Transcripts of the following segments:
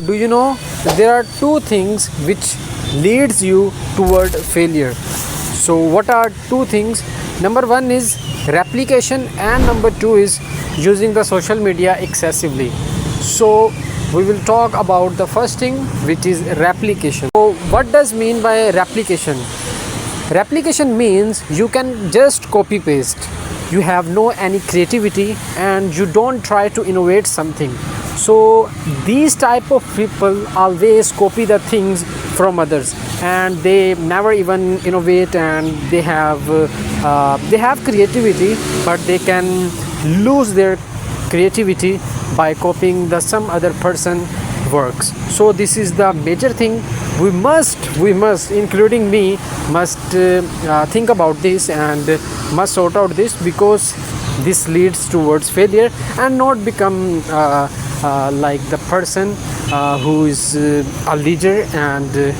do you know there are two things which leads you toward failure? So what are two things? Number one is replication, and number two is using the social media excessively. So we will talk about the first thing, which is replication. So what does mean by replication? Replication means you can just copy paste. You have no any creativity and you don't try to innovate something. So these type of people always copy the things from others, and they never even innovate, and they have creativity, but they can lose their creativity by copying the some other person works. So this is the major thing. We must, including me, must think about this and must sort out this, because this leads towards failure, and not become like the person who is a leader, and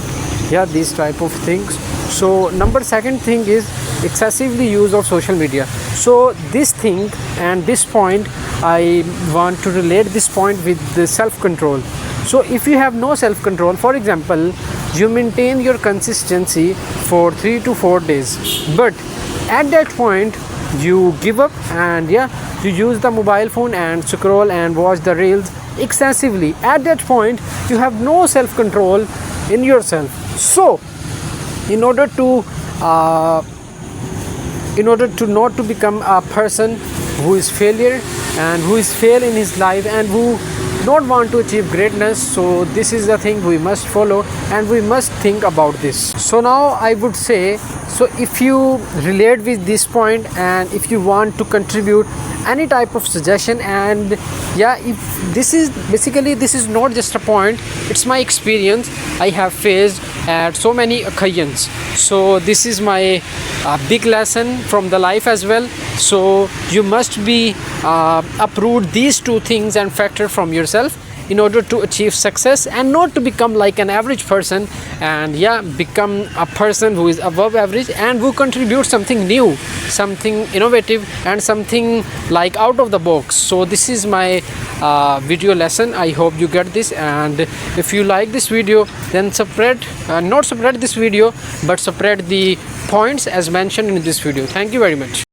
yeah, these type of things. So number second thing is excessively use of social media. So this thing and this point, I want to relate this point with the self-control. So if you have no self-control, for example, you maintain your consistency for 3 to 4 days, but at that point you give up, and yeah, you use the mobile phone and scroll and watch the reels excessively. At that point you have no self-control in yourself. So in order to not to become a person who is failure and who is fail in his life and who not want to achieve greatness, so this is the thing we must follow, and we must think about this. So now I would say, so if you relate with this point, and if you want to contribute any type of suggestion, and yeah, if this is basically, this is not just a point, it's my experience I have faced at so many occasions. So this is my big lesson from the life as well. So you must be uproot these two things and factor from yourself in order to achieve success, and not to become like an average person, and yeah, become a person who is above average and who contributes something new, something innovative, and something like out of the box. So this is my video lesson. I hope you get this, and if you like this video, then not spread this video, but spread the points as mentioned in this video. Thank you very much.